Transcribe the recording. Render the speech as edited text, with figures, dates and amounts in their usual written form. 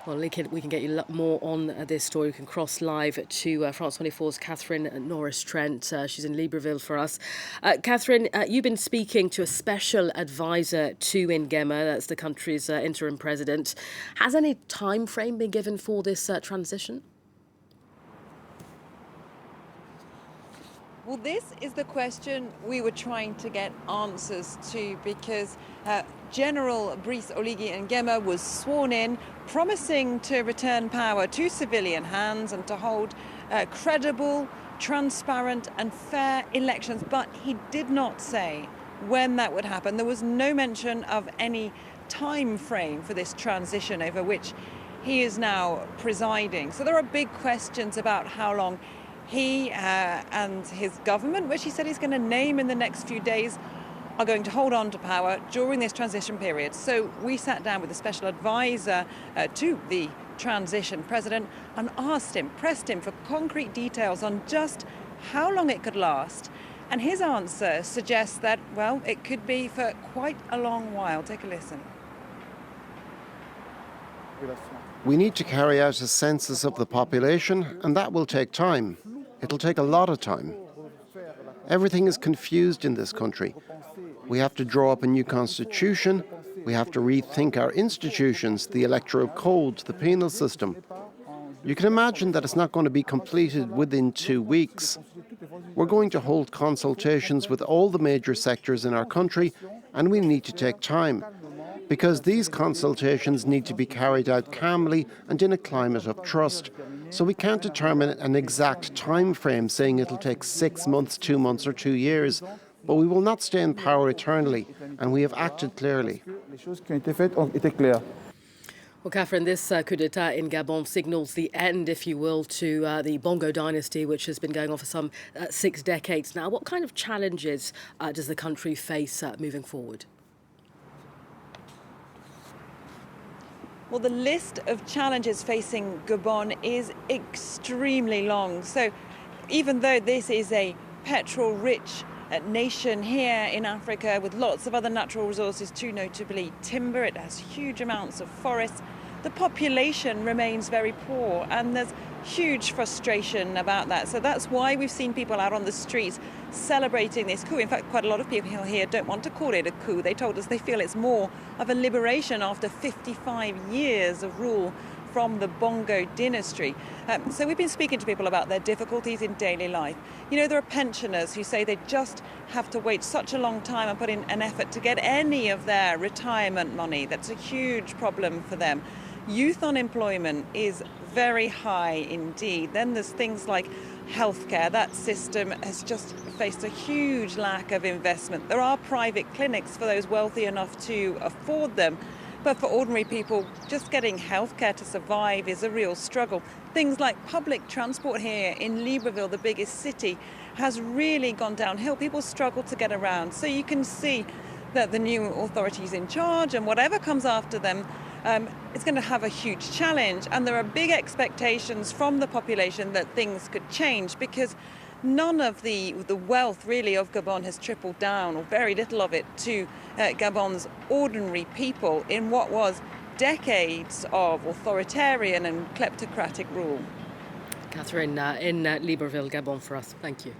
Well, Lincoln, we can get you more on this story. You can cross live to France 24's Catherine Norris Trent. She's in Libreville for us. Catherine, you've been speaking to a special advisor to Nguema, that's the country's interim president. Has any time frame been given for this transition? Well, this is the question we were trying to get answers to, because General Brice Oligui Nguema was sworn in, promising to return power to civilian hands and to hold credible, transparent and fair elections. But he did not say when that would happen. There was no mention of any time frame for this transition over which he is now presiding. So there are big questions about how long he and his government, which he said he's going to name in the next few days, are going to hold on to power during this transition period. So we sat down with a special advisor to the transition president and pressed him for concrete details on just how long it could last. And his answer suggests that, well, it could be for quite a long while. Take a listen. We need to carry out a census of the population, and that will take time. It'll take a lot of time. Everything is confused in this country. We have to draw up a new constitution. We have to rethink our institutions, the electoral code, the penal system. You can imagine that it's not going to be completed within 2 weeks. We're going to hold consultations with all the major sectors in our country, and we need to take time, because these consultations need to be carried out calmly and in a climate of trust. So we can't determine an exact time frame saying it'll take 6 months, 2 months or 2 years. But we will not stay in power eternally, and we have acted clearly. Well, Catherine, this coup d'etat in Gabon signals the end, if you will, to the Bongo dynasty, which has been going on for some 6 decades now. What kind of challenges does the country face moving forward? Well, the list of challenges facing Gabon is extremely long. So even though this is a petrol-rich nation here in Africa with lots of other natural resources too, notably timber, it has huge amounts of forests, the population remains very poor, and there's huge frustration about that. So that's why we've seen people out on the streets celebrating this coup. In fact, quite a lot of people here don't want to call it a coup. They told us they feel it's more of a liberation after 55 years of rule from the Bongo dynasty. So we've been speaking to people about their difficulties in daily life. You know, there are pensioners who say they just have to wait such a long time and put in an effort to get any of their retirement money. That's a huge problem for them. Youth unemployment is very high indeed. Then there's things like healthcare. That system has just faced a huge lack of investment. There are private clinics for those wealthy enough to afford them, but for ordinary people, just getting healthcare to survive is a real struggle. Things like public transport here in Libreville, the biggest city, has really gone downhill. People struggle to get around. So you can see that the new authorities in charge, and whatever comes after them, it's going to have a huge challenge. And there are big expectations from the population that things could change, because none of the wealth really of Gabon has trickled down, or very little of it, to Gabon's ordinary people in what was decades of authoritarian and kleptocratic rule. Catherine in Libreville, Gabon for us. Thank you.